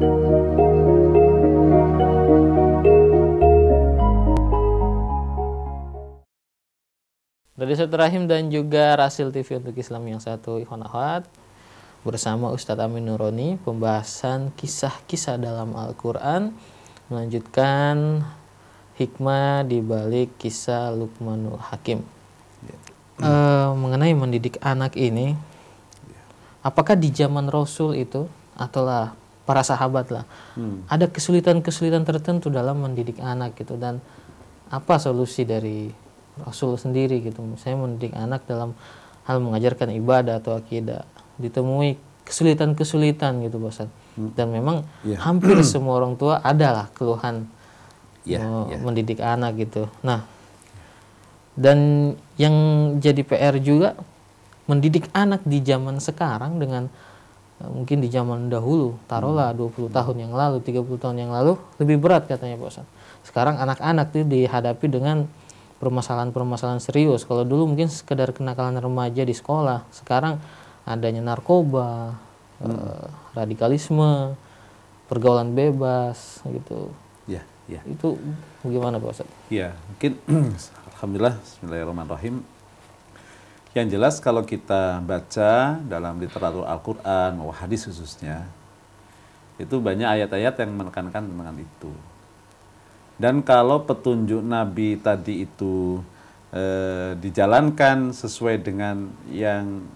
Dari Ustadz Rahim dan juga Rasil TV untuk Islam yang satu, ikhwan akhwat, bersama Ustadz Amin Nuroni, pembahasan kisah-kisah dalam Al-Quran, melanjutkan hikmah di balik kisah Luqmanul Hakim. Mengenai mendidik anak ini, apakah di zaman Rasul itu, ataulah para sahabat lah, ada kesulitan-kesulitan tertentu dalam mendidik anak gitu, dan apa solusi dari Rasul sendiri gitu, misalnya mendidik anak dalam hal mengajarkan ibadah atau akidah, ditemui kesulitan-kesulitan gitu Bosan. Dan memang hampir semua orang tua adalah keluhan mendidik anak gitu. Nah, dan yang jadi PR juga mendidik anak di zaman sekarang dengan mungkin di zaman dahulu, taruhlah 20 tahun yang lalu, 30 tahun yang lalu, lebih berat katanya Bosan. Sekarang anak-anak itu dihadapi dengan permasalahan-permasalahan serius. Kalau dulu mungkin sekedar kenakalan remaja di sekolah, sekarang adanya narkoba, radikalisme, pergaulan bebas gitu. Itu bagaimana Pak Ustadz? Ya, mungkin alhamdulillah, bismillahirrahmanirrahim. Yang jelas kalau kita baca dalam literatur Al-Qur'an maupun hadis khususnya, itu banyak ayat-ayat yang menekankan tentang itu. Dan kalau petunjuk Nabi tadi itu dijalankan sesuai dengan yang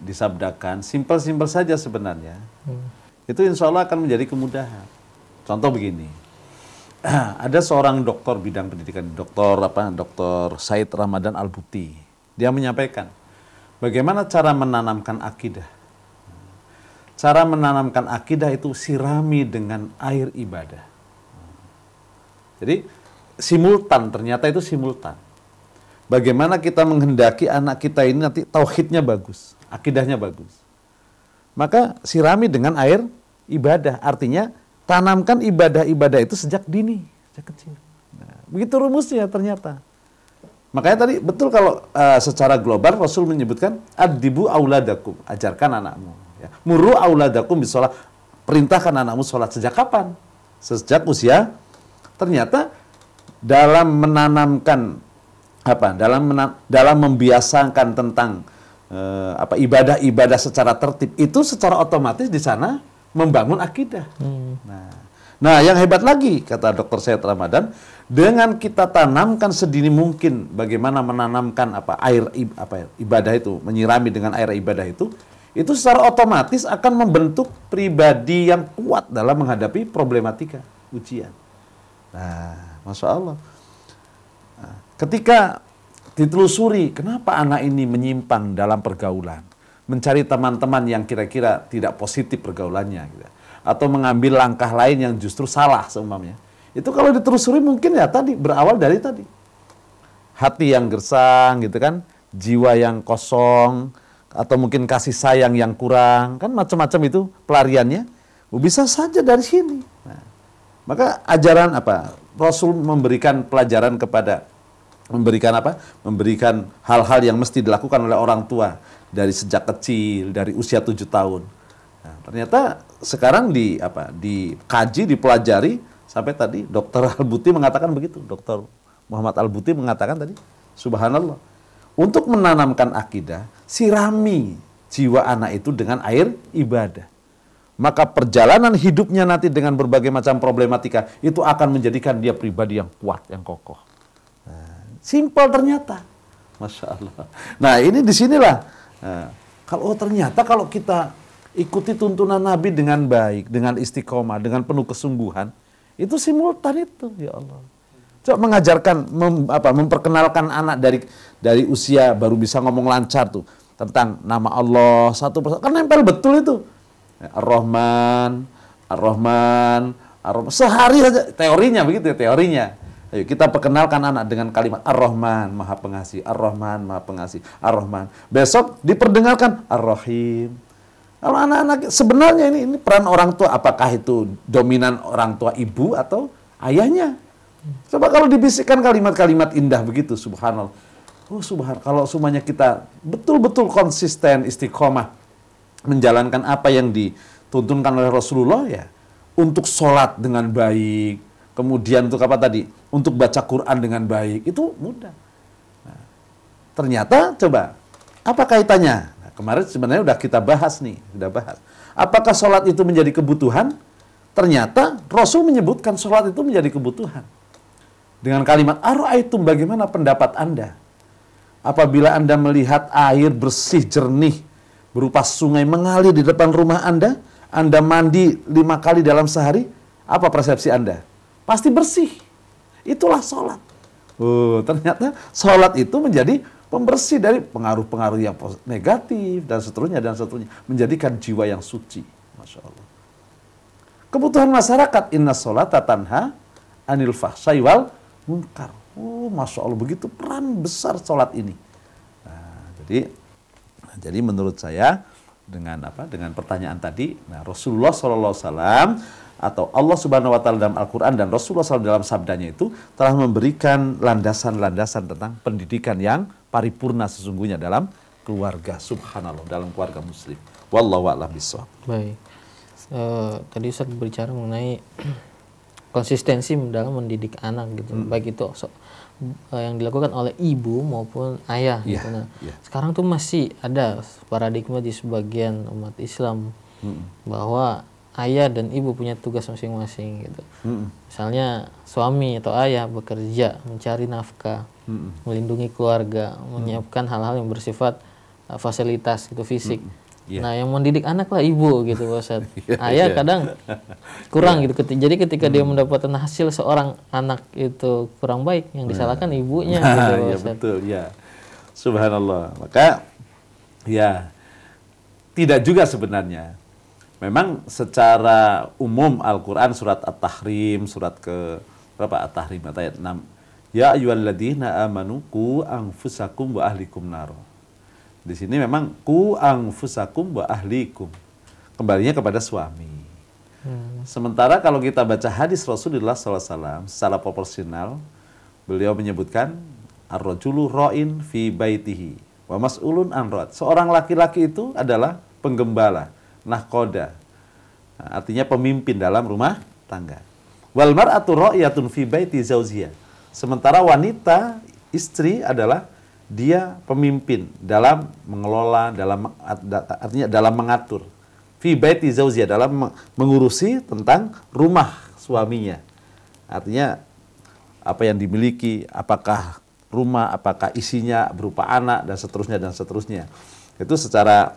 disabdakan, simpel-simpel saja sebenarnya, itu insya Allah akan menjadi kemudahan. Contoh begini, ada seorang dokter bidang pendidikan, Dr. Said Ramadan Al-Buti. Dia menyampaikan bagaimana cara menanamkan akidah. Cara menanamkan akidah itu sirami dengan air ibadah. Jadi simultan, ternyata itu simultan. Bagaimana kita menghendaki anak kita ini nanti tauhidnya bagus, akidahnya bagus. Maka sirami dengan air ibadah, artinya tanamkan ibadah-ibadah itu sejak dini, sejak kecil. Nah, begitu rumusnya ternyata. Makanya tadi betul kalau secara global Rasul menyebutkan adibu auladakum, ajarkan anakmu. Ya. Muru auladakum bisolat, perintahkan anakmu sholat sejak kapan? Sejak usia. Ternyata dalam menanamkan dalam membiasakan tentang ibadah-ibadah secara tertib itu secara otomatis di sana membangun akidah. Nah, yang hebat lagi kata Dr. Said Ramadan, dengan kita tanamkan sedini mungkin bagaimana menanamkan air ibadah itu, menyirami dengan air ibadah itu secara otomatis akan membentuk pribadi yang kuat dalam menghadapi problematika ujian. Nah, Masya Allah. Nah, ketika ditelusuri kenapa anak ini menyimpang dalam pergaulan, mencari teman-teman yang kira-kira tidak positif pergaulannya, gitu, atau mengambil langkah lain yang justru salah seumpamanya. Itu kalau ditelusuri mungkin ya tadi, berawal dari tadi. Hati yang gersang gitu kan, jiwa yang kosong, atau mungkin kasih sayang yang kurang, kan macam-macam itu pelariannya. Bisa saja dari sini. Nah, maka ajaran Rasul memberikan pelajaran memberikan hal-hal yang mesti dilakukan oleh orang tua dari sejak kecil, dari usia 7 tahun. Nah, ternyata sekarang dikaji, dipelajari sampai tadi Dr. Al-Buti mengatakan begitu. Dr. Muhammad Al-Buti mengatakan tadi, subhanallah, untuk menanamkan akidah, sirami jiwa anak itu dengan air ibadah. Maka perjalanan hidupnya nanti dengan berbagai macam problematika itu akan menjadikan dia pribadi yang kuat, yang kokoh. Nah, simpel ternyata, Masya Allah. Nah, ini disinilah. Ternyata kalau kita ikuti tuntunan Nabi dengan baik, dengan istiqomah, dengan penuh kesungguhan, itu simultan itu, ya Allah. Coba mengajarkan, memperkenalkan anak dari usia baru bisa ngomong lancar tuh tentang nama Allah satu persatu, kan nempel betul itu. Ar-Rahman, sehari saja teorinya begitu ya, teorinya. Ayo kita perkenalkan anak dengan kalimat Ar-Rahman, Maha Pengasih, Ar-Rahman, Maha Pengasih, Ar-Rahman. Besok diperdengarkan Ar-Rahim. Kalau anak-anak sebenarnya ini peran orang tua, apakah itu dominan orang tua ibu atau ayahnya? Coba kalau dibisikkan kalimat-kalimat indah begitu, subhanallah. Kalau semuanya kita betul-betul konsisten, istiqomah menjalankan apa yang dituntunkan oleh Rasulullah, ya untuk sholat dengan baik, kemudian untuk apa tadi? Untuk baca Quran dengan baik, itu mudah. Nah, ternyata coba, apa kaitannya? Nah, kemarin sebenarnya udah kita bahas nih, Apakah sholat itu menjadi kebutuhan? Ternyata Rasul menyebutkan sholat itu menjadi kebutuhan. Dengan kalimat, "Ara'aitum, bagaimana pendapat Anda? Apabila Anda melihat air bersih, jernih, berupa sungai mengalir di depan rumah Anda mandi 5 kali dalam sehari, apa persepsi Anda? Pasti bersih. Itulah sholat." Ternyata sholat itu menjadi pembersih dari pengaruh-pengaruh yang negatif, dan seterusnya, menjadikan jiwa yang suci. Masya Allah. Kebutuhan masyarakat, inna sholata tanha anil fahsai wal munkar. Masya Allah, begitu peran besar sholat ini. Nah, jadi menurut saya dengan pertanyaan tadi, Rasulullah SAW atau Allah Subhanahu Wa Taala dalam Al-Quran dan Rasulullah SAW dalam sabdanya itu telah memberikan landasan-landasan tentang pendidikan yang paripurna sesungguhnya dalam keluarga, subhanallah, dalam keluarga muslim. Wallahu a'lam bishawab. Baik. Tadi Ustaz berbicara mengenai konsistensi dalam mendidik anak gitu, baik itu yang dilakukan oleh ibu maupun ayah gitu. Nah, sekarang tuh masih ada paradigma di sebagian umat Islam bahwa ayah dan ibu punya tugas masing-masing gitu. Misalnya suami atau ayah bekerja mencari nafkah, melindungi keluarga, menyiapkan hal-hal yang bersifat fasilitas gitu, fisik. Nah, yang mendidik anak lah ibu gitu, Pak Ustadz. Ayah kadang kurang gitu. Jadi ketika dia mendapatkan hasil seorang anak itu kurang baik, yang disalahkan ibunya gitu, Pak Ustadz. Betul, ya. Subhanallah. Maka ya tidak juga sebenarnya. Memang secara umum Al-Quran surat At-Tahrim, surat ke berapa? At-Tahrim ayat 6. Ya ayyuhalladzina amanu qu anfusakum wa ahlikum naro. Di sini memang qu anfusakum wa ahlikum. Kembalinya kepada suami. Sementara kalau kita baca hadis Rasulullah SAW secara proporsional, beliau menyebutkan ar-rajulu ra'in fi baitihi wa mas'ulun an ra'at. Seorang laki-laki itu adalah penggembala, nahkoda, artinya pemimpin dalam rumah tangga. Wal mar'atu ra'iyatun fi baiti zawjiha. Sementara wanita, istri adalah dia pemimpin dalam mengelola, artinya dalam mengatur. Fi baiti zawjiha, dalam mengurusi tentang rumah suaminya. Artinya apa yang dimiliki, apakah rumah, apakah isinya berupa anak dan seterusnya. Itu secara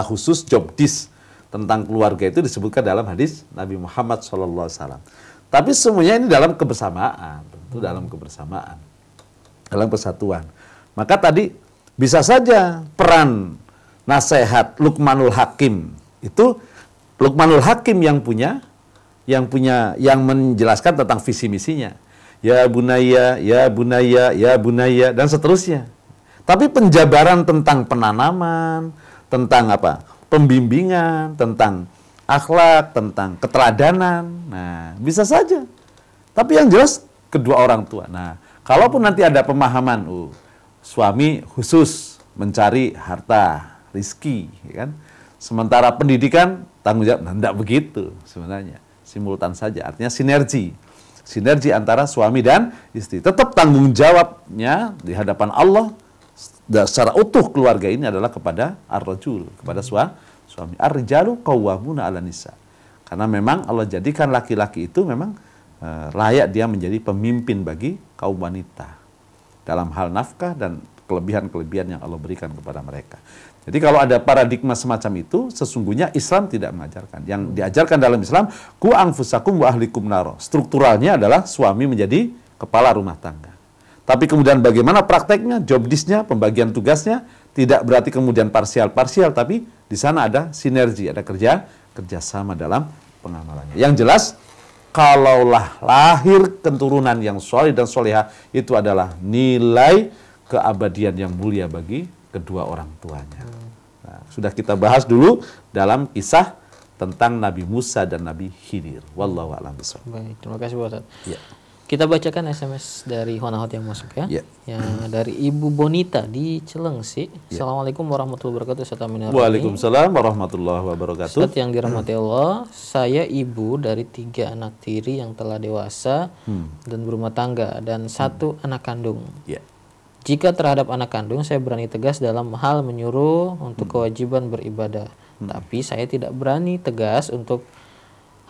khusus job desk tentang keluarga itu disebutkan dalam hadis Nabi Muhammad SAW. Tapi semuanya ini dalam kebersamaan, tentu dalam kebersamaan, dalam kesatuan. Maka tadi bisa saja peran nasihat Luqmanul Hakim itu Luqmanul Hakim yang menjelaskan tentang visi misinya. Ya bunaya, ya bunaya, ya bunaya, dan seterusnya. Tapi penjabaran tentang penanaman, tentang pembimbingan, tentang akhlak, tentang keteladanan, nah bisa saja. Tapi yang jelas kedua orang tua. Nah, kalaupun nanti ada pemahaman, suami khusus mencari harta, rizki, kan? Sementara pendidikan tanggung jawab, tidak begitu sebenarnya, simultan saja. Artinya sinergi antara suami dan istri. Tetap tanggung jawabnya di hadapan Allah secara utuh keluarga ini adalah kepada ar-rajul, kepada suami. Ar-rijalu qawwamuna 'alan nisa. Karena memang Allah jadikan laki-laki itu memang layak dia menjadi pemimpin bagi kaum wanita dalam hal nafkah dan kelebihan-kelebihan yang Allah berikan kepada mereka. Jadi kalau ada paradigma semacam itu, sesungguhnya Islam tidak mengajarkan. Yang diajarkan dalam Islam, qu anfusakum wa ahlikum naro. Strukturalnya adalah suami menjadi kepala rumah tangga. Tapi kemudian bagaimana prakteknya, job desk-nya, pembagian tugasnya, tidak berarti kemudian parsial-parsial, tapi di sana ada sinergi, ada kerjasama dalam pengamalannya. Yang jelas, kalaulah lahir keturunan yang soleh dan soleha, itu adalah nilai keabadian yang mulia bagi kedua orang tuanya. Nah, sudah kita bahas dulu dalam kisah tentang Nabi Musa dan Nabi Khidir. Wallahu a'lam bishawab. Baik, terima kasih Pak Ustaz. Ya. Kita bacakan SMS dari Honahot yang masuk ya. Ya. Yang dari Ibu Bonita di Cilengsi. Assalamualaikum warahmatullahi wabarakatuh. Waalaikumsalam warahmatullahi wabarakatuh. Ustaz yang dirahmati Allah, saya ibu dari 3 anak tiri yang telah dewasa dan berumah tangga dan 1 anak kandung. Ya. Jika terhadap anak kandung saya berani tegas dalam hal menyuruh untuk kewajiban beribadah. Tapi saya tidak berani tegas untuk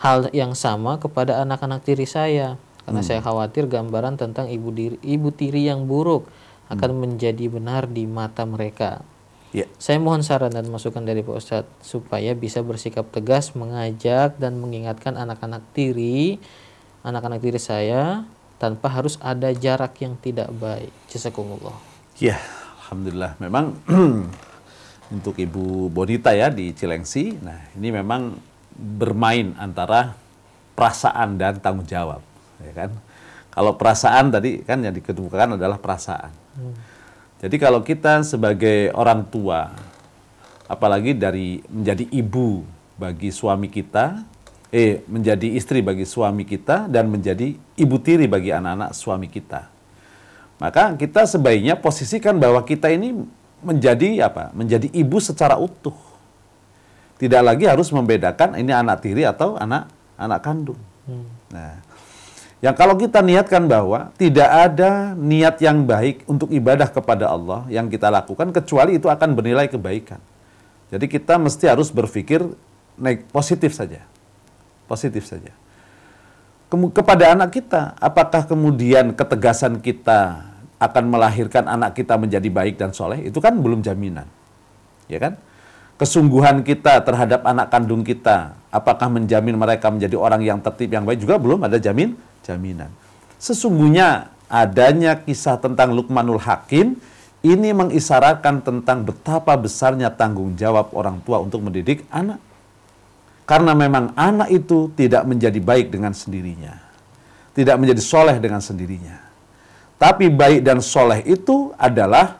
hal yang sama kepada anak-anak tiri saya. Karena saya khawatir gambaran tentang ibu tiri yang buruk akan menjadi benar di mata mereka. Ya. Saya mohon saran dan masukan dari Pak Ustadz supaya bisa bersikap tegas mengajak dan mengingatkan anak-anak tiri saya tanpa harus ada jarak yang tidak baik. Jazakumullah. Ya, alhamdulillah. Memang untuk Ibu Bonita ya di Cilengsi, nah ini memang bermain antara perasaan dan tanggung jawab. Ya kan? Kalau perasaan tadi kan yang dikemukakan adalah perasaan. Jadi kalau kita sebagai orang tua, apalagi dari menjadi ibu bagi suami kita, menjadi istri bagi suami kita dan menjadi ibu tiri bagi anak-anak suami kita, maka kita sebaiknya posisikan bahwa kita ini menjadi apa? Menjadi ibu secara utuh. Tidak lagi harus membedakan ini anak tiri atau anak kandung. Nah, yang kalau kita niatkan bahwa tidak ada niat yang baik untuk ibadah kepada Allah yang kita lakukan kecuali itu akan bernilai kebaikan. Jadi kita mesti harus berpikir positif saja. Positif saja. Kepada anak kita, apakah kemudian ketegasan kita akan melahirkan anak kita menjadi baik dan soleh? Itu kan belum jaminan. Ya kan? Kesungguhan kita terhadap anak kandung kita, apakah menjamin mereka menjadi orang yang tertib, yang baik, juga belum ada jaminan. Sesungguhnya adanya kisah tentang Luqmanul Hakim ini mengisyaratkan tentang betapa besarnya tanggung jawab orang tua untuk mendidik anak. Karena memang anak itu tidak menjadi baik dengan sendirinya. Tidak menjadi soleh dengan sendirinya. Tapi baik dan soleh itu adalah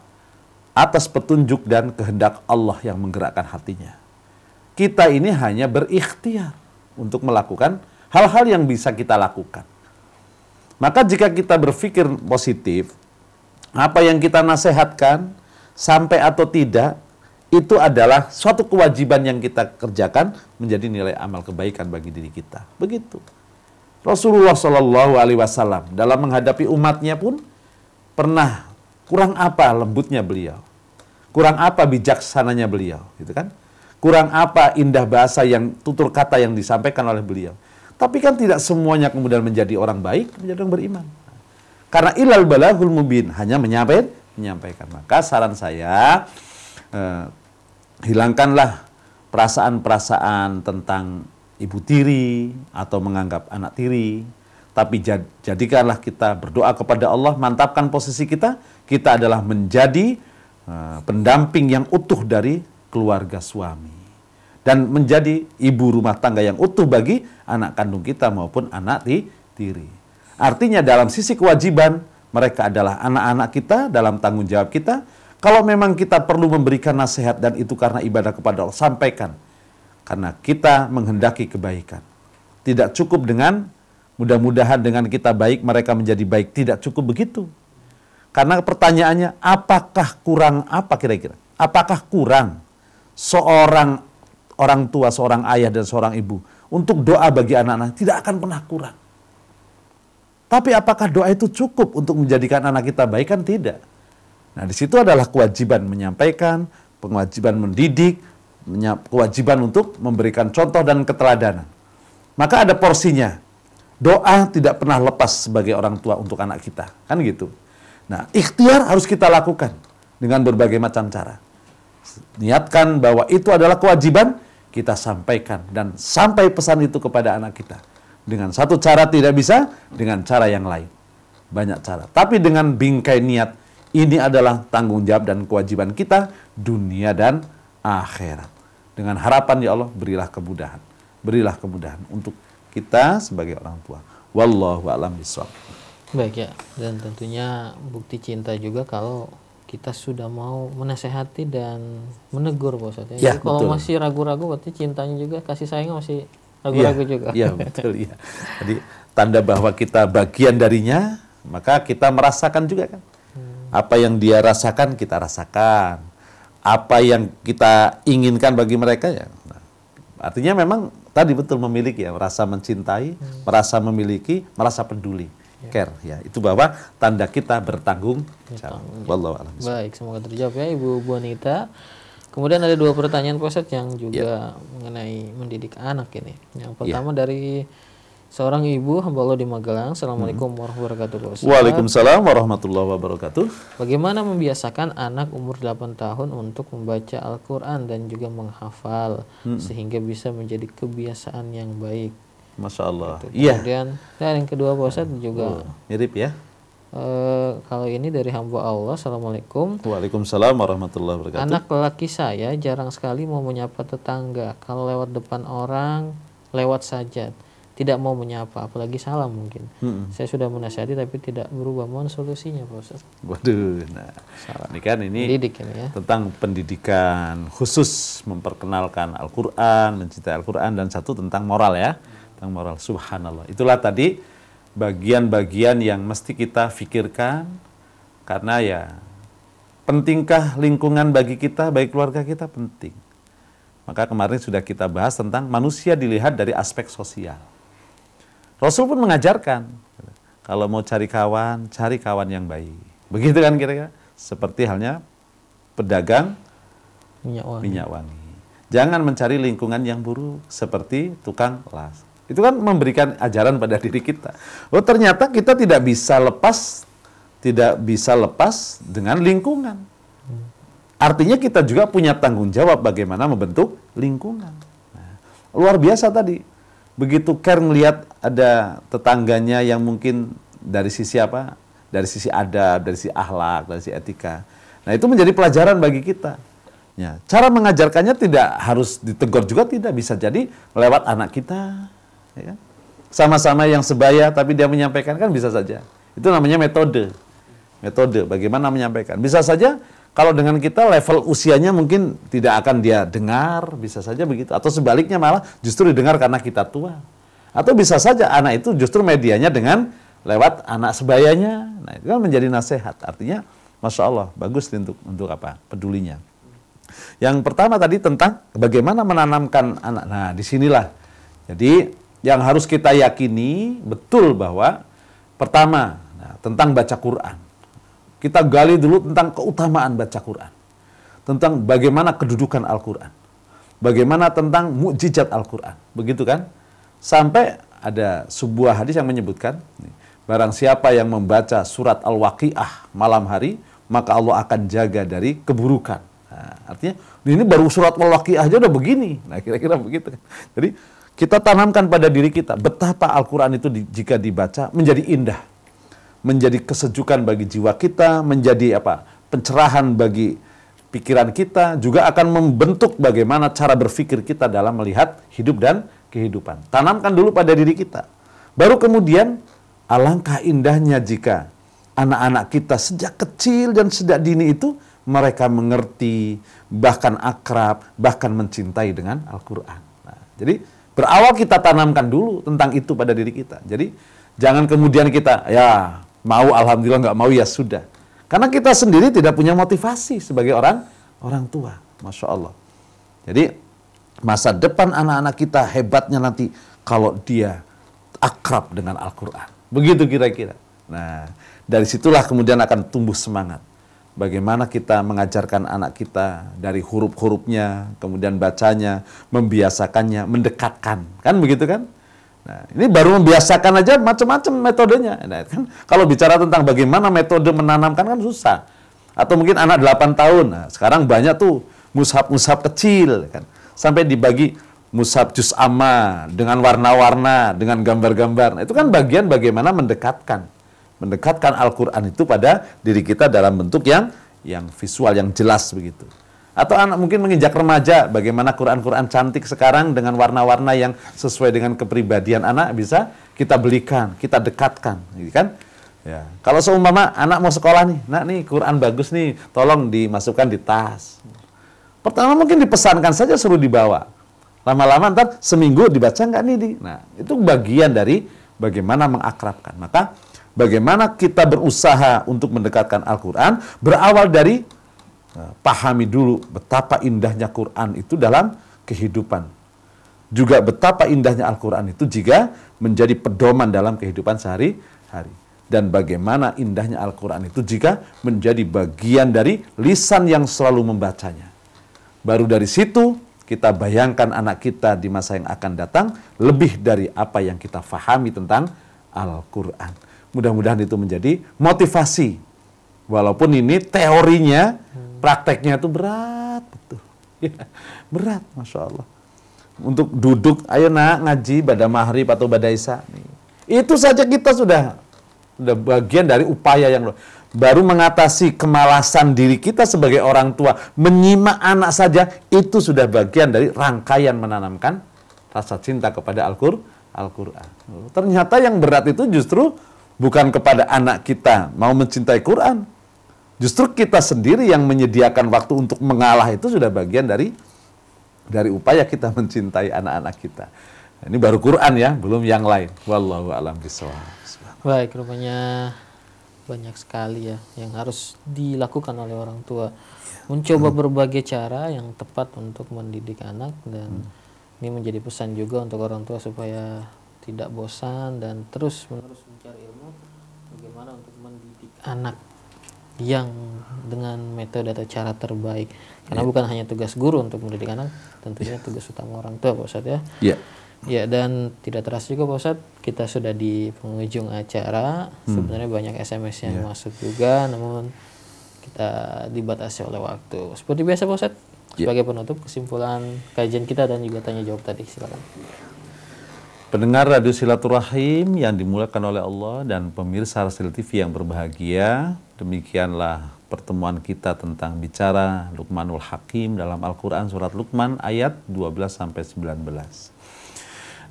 atas petunjuk dan kehendak Allah yang menggerakkan hatinya. Kita ini hanya berikhtiar untuk melakukan hal-hal yang bisa kita lakukan. Maka jika kita berpikir positif, apa yang kita nasihatkan, sampai atau tidak, itu adalah suatu kewajiban yang kita kerjakan menjadi nilai amal kebaikan bagi diri kita. Begitu. Rasulullah SAW dalam menghadapi umatnya pun pernah kurang apa lembutnya beliau, kurang apa bijaksananya beliau, gitu kan? Kurang apa indah bahasa yang tutur kata yang disampaikan oleh beliau. Tapi kan tidak semuanya kemudian menjadi orang baik, menjadi orang beriman. Karena ilal balagul mubin, hanya menyampaikan. Maka saran saya, hilangkanlah perasaan-perasaan tentang ibu tiri atau menganggap anak tiri. Tapi jadikanlah kita berdoa kepada Allah, mantapkan posisi kita. Kita adalah menjadi pendamping yang utuh dari keluarga suami. Dan menjadi ibu rumah tangga yang utuh bagi anak kandung kita maupun anak tiri. Artinya dalam sisi kewajiban, mereka adalah anak-anak kita dalam tanggung jawab kita. Kalau memang kita perlu memberikan nasihat dan itu karena ibadah kepada Allah, sampaikan. Karena kita menghendaki kebaikan. Tidak cukup dengan mudah-mudahan dengan kita baik, mereka menjadi baik. Tidak cukup begitu. Karena pertanyaannya, apakah kurang apa kira-kira? Apakah kurang seorang orang tua, seorang ayah dan seorang ibu untuk doa bagi anak-anak? Tidak akan pernah kurang. Tapi apakah doa itu cukup untuk menjadikan anak kita baik? Kan tidak. Nah, di situ adalah kewajiban menyampaikan, kewajiban mendidik, kewajiban untuk memberikan contoh dan keteladanan. Maka ada porsinya. Doa tidak pernah lepas sebagai orang tua untuk anak kita. Kan gitu. Nah, ikhtiar harus kita lakukan dengan berbagai macam cara. Niatkan bahwa itu adalah kewajiban, kita sampaikan dan sampai pesan itu kepada anak kita. Dengan satu cara tidak bisa, dengan cara yang lain. Banyak cara. Tapi dengan bingkai niat, ini adalah tanggung jawab dan kewajiban kita, dunia dan akhirat. Dengan harapan ya Allah, berilah kemudahan. Berilah kemudahan untuk kita sebagai orang tua. Wallahu a'lam bishawab. Baik ya, dan tentunya bukti cinta juga kalau kita sudah mau menasehati dan menegur, Pak Ustadz. Ya, jadi kalau betul. masih ragu-ragu, berarti cintanya juga, kasih sayangnya masih ragu-ragu juga. Iya, betul ya. Jadi tanda bahwa kita bagian darinya, maka kita merasakan juga kan. Apa yang dia rasakan kita rasakan. Apa yang kita inginkan bagi mereka ya. Nah, artinya memang tadi betul memiliki ya, merasa mencintai, merasa memiliki, merasa peduli. Care ya, itu bahwa tanda kita bertanggung jawab. Wallahu a'lam. Baik, semoga terjawab ya Ibu Bonita. Kemudian ada 2 pertanyaan Pak Ustadz yang juga mengenai mendidik anak ini. Yang pertama dari seorang ibu hamba Allah di Magelang. Assalamualaikum warahmatullahi wabarakatuh Pak Ustadz. Waalaikumsalam warahmatullahi wabarakatuh. Bagaimana membiasakan anak umur 8 tahun untuk membaca Al-Quran dan juga menghafal sehingga bisa menjadi kebiasaan yang baik? Masya Allah. Iya. Kemudian yang kedua Pak Ustadz juga mirip ya. Kalau ini dari hamba Allah. Assalamualaikum. Waalaikumsalam warahmatullahi wabarakatuh. Anak lelaki saya jarang sekali mau menyapa tetangga. Kalau lewat depan orang, lewat saja. Tidak mau menyapa, apalagi salam mungkin. Saya sudah menasihati tapi tidak berubah. Mohon solusinya Pak Ustadz. Waduh, nah ini kan Pendidik ini ya. Tentang pendidikan khusus memperkenalkan Al-Quran, mencintai Al-Quran, dan satu tentang moral ya. Tentang moral, subhanallah. Itulah tadi bagian-bagian yang mesti kita pikirkan, karena ya pentingkah lingkungan bagi kita, bagi keluarga kita penting. Maka kemarin sudah kita bahas tentang manusia dilihat dari aspek sosial. Rasul pun mengajarkan, kalau mau cari kawan yang baik. Begitu kan kira-kira? Seperti halnya pedagang minyak wangi. Jangan mencari lingkungan yang buruk, seperti tukang las. Itu kan memberikan ajaran pada diri kita. Oh, ternyata kita tidak bisa lepas dengan lingkungan. Artinya kita juga punya tanggung jawab bagaimana membentuk lingkungan. Nah, luar biasa tadi. Begitu care ngelihat ada tetangganya yang mungkin dari sisi apa? Dari sisi adab, dari sisi akhlak, dari sisi etika. Nah, itu menjadi pelajaran bagi kita. Ya, cara mengajarkannya tidak harus ditegur juga, tidak, bisa jadi lewat anak kita. Ya, sama-sama yang sebaya tapi dia menyampaikan kan bisa saja. Itu namanya metode bagaimana menyampaikan. Bisa saja kalau dengan kita level usianya mungkin tidak akan dia dengar, bisa saja begitu. Atau sebaliknya malah justru didengar karena kita tua. Atau bisa saja anak itu justru medianya dengan lewat anak sebayanya. Nah, itu kan menjadi nasihat. Artinya Masya Allah, bagus untuk apa? Pedulinya. Yang pertama tadi tentang bagaimana menanamkan anak. Nah, disinilah. Jadi yang harus kita yakini betul bahwa pertama, tentang baca Quran. Kita gali dulu tentang keutamaan baca Quran. Tentang bagaimana kedudukan Al-Quran. Bagaimana tentang mukjizat Al-Quran. Begitu kan? Sampai ada sebuah hadis yang menyebutkan, barang siapa yang membaca surat Al-Waqi'ah malam hari, maka Allah akan jaga dari keburukan. Nah, artinya, ini baru surat Al-Waqi'ah aja udah begini. Nah, kira-kira begitu kan. Jadi, kita tanamkan pada diri kita betapa Al-Quran itu jika dibaca menjadi indah, menjadi kesejukan bagi jiwa kita, menjadi apa? Pencerahan bagi pikiran kita, juga akan membentuk bagaimana cara berpikir kita dalam melihat hidup dan kehidupan. Tanamkan dulu pada diri kita. Baru kemudian alangkah indahnya jika anak-anak kita sejak kecil dan sejak dini itu mereka mengerti, bahkan akrab, bahkan mencintai dengan Al-Quran. Nah, jadi berawal kita tanamkan dulu tentang itu pada diri kita. Jadi jangan kemudian kita, ya mau alhamdulillah, nggak mau ya sudah. Karena kita sendiri tidak punya motivasi sebagai orang tua. Masya Allah. Jadi masa depan anak-anak kita hebatnya nanti kalau dia akrab dengan Al-Quran. Begitu kira-kira. Nah, dari situlah kemudian akan tumbuh semangat. Bagaimana kita mengajarkan anak kita dari huruf-hurufnya, kemudian bacanya, membiasakannya, mendekatkan. Kan begitu kan? Nah, ini baru membiasakan aja macam-macam metodenya. Nah, kan kalau bicara tentang bagaimana metode menanamkan kan susah. Atau mungkin anak 8 tahun. Nah, sekarang banyak tuh mushaf-mushaf kecil kan. Sampai dibagi mushaf juz amma dengan warna-warna, dengan gambar-gambar. Nah, itu kan bagian bagaimana mendekatkan Al-Quran itu pada diri kita dalam bentuk yang visual, yang jelas begitu. Atau anak mungkin menginjak remaja, bagaimana Quran-Quran cantik sekarang dengan warna-warna yang sesuai dengan kepribadian anak bisa kita belikan, kita dekatkan, gitu kan? Ya. Kalau seumpama anak mau sekolah nih, nak nih Quran bagus nih, tolong dimasukkan di tas. Pertama mungkin dipesankan saja, suruh dibawa. Lama-lama ntar seminggu dibaca nggak nih? Nah, itu bagian dari bagaimana mengakrabkan. Maka bagaimana kita berusaha untuk mendekatkan Al-Quran berawal dari pahami dulu betapa indahnya Quran itu dalam kehidupan. Juga betapa indahnya Al-Quran itu jika menjadi pedoman dalam kehidupan sehari-hari. Dan bagaimana indahnya Al-Quran itu jika menjadi bagian dari lisan yang selalu membacanya. Baru dari situ kita bayangkan anak kita di masa yang akan datang lebih dari apa yang kita fahami tentang Al-Quran. Mudah-mudahan itu menjadi motivasi. Walaupun ini teorinya, prakteknya itu berat. Betul. Ya, berat, Masya Allah. Untuk duduk, ayo nak ngaji pada maghrib atau pada isya. Itu saja kita sudah bagian dari upaya yang baru mengatasi kemalasan diri kita sebagai orang tua. Menyimak anak saja, itu sudah bagian dari rangkaian menanamkan rasa cinta kepada Al-Quran. Ternyata yang berat itu justru bukan kepada anak kita mau mencintai Quran. Justru kita sendiri yang menyediakan waktu untuk mengalah itu sudah bagian dari upaya kita mencintai anak-anak kita. Ini baru Quran ya, belum yang lain. Wallahu a'lam bishawab. Baik, rupanya banyak sekali ya yang harus dilakukan oleh orang tua. Mencoba berbagai cara yang tepat untuk mendidik anak, dan ini menjadi pesan juga untuk orang tua supaya tidak bosan dan terus-menerus mencari ilmu bagaimana untuk mendidik anak yang dengan metode atau cara terbaik. Karena bukan hanya tugas guru untuk mendidik anak, tentunya tugas utama orang tua, Pak Ustadz ya. Ya, dan tidak terasa juga Pak Ustadz, kita sudah di penghujung acara. Sebenarnya banyak SMS yang masuk juga, namun kita dibatasi oleh waktu. Seperti biasa Pak Ustadz, sebagai penutup kesimpulan kajian kita dan juga tanya jawab tadi, silakan. Pendengar Radio Silaturahim yang dimuliakan oleh Allah dan pemirsa Rasil TV yang berbahagia, demikianlah pertemuan kita tentang bicara Luqmanul Hakim dalam Al-Quran surat Luqman ayat 12-19.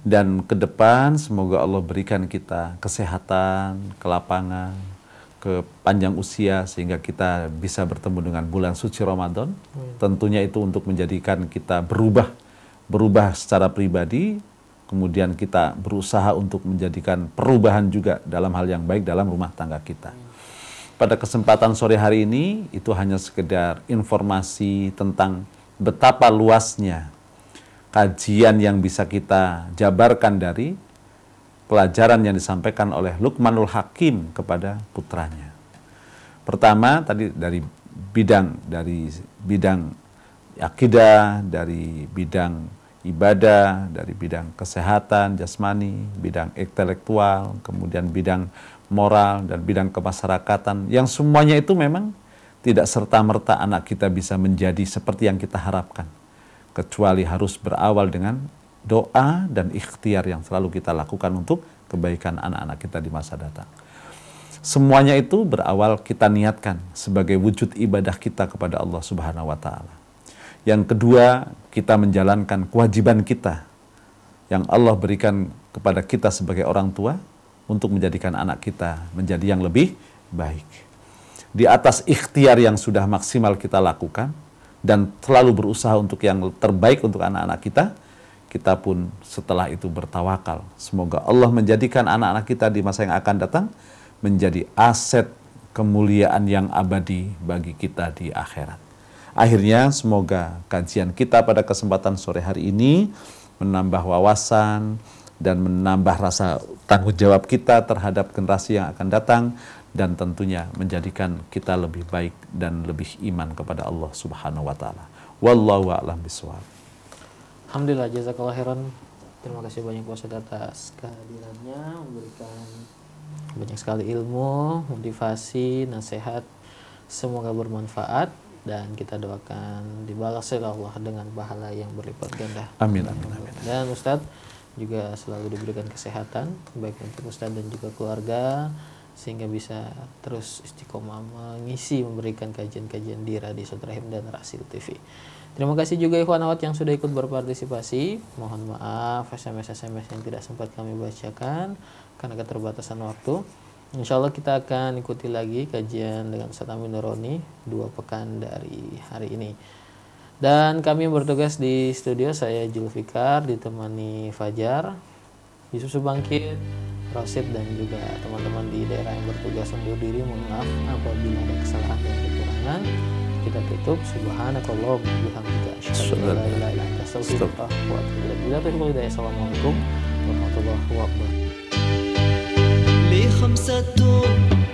Dan ke depan semoga Allah berikan kita kesehatan, kelapangan, kepanjang usia sehingga kita bisa bertemu dengan bulan suci Ramadan. Tentunya itu untuk menjadikan kita berubah secara pribadi, kemudian kita berusaha untuk menjadikan perubahan juga dalam hal yang baik dalam rumah tangga kita. Pada kesempatan sore hari ini, itu hanya sekedar informasi tentang betapa luasnya kajian yang bisa kita jabarkan dari pelajaran yang disampaikan oleh Luqmanul Hakim kepada putranya. Pertama, tadi dari bidang akidah, dari bidang ibadah, dari bidang kesehatan jasmani, bidang intelektual, kemudian bidang moral dan bidang kemasyarakatan, yang semuanya itu memang tidak serta-merta anak kita bisa menjadi seperti yang kita harapkan, kecuali harus berawal dengan doa dan ikhtiar yang selalu kita lakukan untuk kebaikan anak-anak kita di masa datang. Semuanya itu berawal kita niatkan sebagai wujud ibadah kita kepada Allah Subhanahu wa Ta'ala. Yang kedua, kita menjalankan kewajiban kita yang Allah berikan kepada kita sebagai orang tua untuk menjadikan anak kita menjadi yang lebih baik. Di atas ikhtiar yang sudah maksimal kita lakukan dan selalu berusaha untuk yang terbaik untuk anak-anak kita, kita pun setelah itu bertawakal. Semoga Allah menjadikan anak-anak kita di masa yang akan datang menjadi aset kemuliaan yang abadi bagi kita di akhirat. Akhirnya semoga kajian kita pada kesempatan sore hari ini menambah wawasan dan menambah rasa tanggung jawab kita terhadap generasi yang akan datang, dan tentunya menjadikan kita lebih baik dan lebih iman kepada Allah Subhanahu wa Ta'ala. Wallahu a'lam bishawab. Alhamdulillah, jazakallah khairan. Terima kasih banyak Pak Ustadz atas kehadirannya, memberikan banyak sekali ilmu, motivasi, nasihat. Semoga bermanfaat dan kita doakan dibalas oleh Allah dengan pahala yang berlipat ganda. Amin, amin, amin. Dan Ustadz juga selalu diberikan kesehatan baik untuk Ustadz dan juga keluarga, sehingga bisa terus istiqomah mengisi, memberikan kajian-kajian di Radio Silaturahim dan Rasil TV. Terima kasih juga ikhwan akhwat yang sudah ikut berpartisipasi. Mohon maaf SMS-SMS yang tidak sempat kami bacakan karena keterbatasan waktu. Insya Allah kita akan ikuti lagi kajian dengan Ustadz Amin Nuroni 2 pekan dari hari ini. Dan kami yang bertugas di studio, saya Julfikar ditemani Fajar, Yusuf Subangkit, Rosid, dan juga teman-teman di daerah yang bertugas undur diri. Mohon maaf apabila ada kesalahan dan kekurangan. Kita tutup. Subhanakallah bihamdika asyhadu an la ilaha illa anta astaghfiruka wa atubu ilaik. Assalamualaikum warahmatullahi wabarakatuh.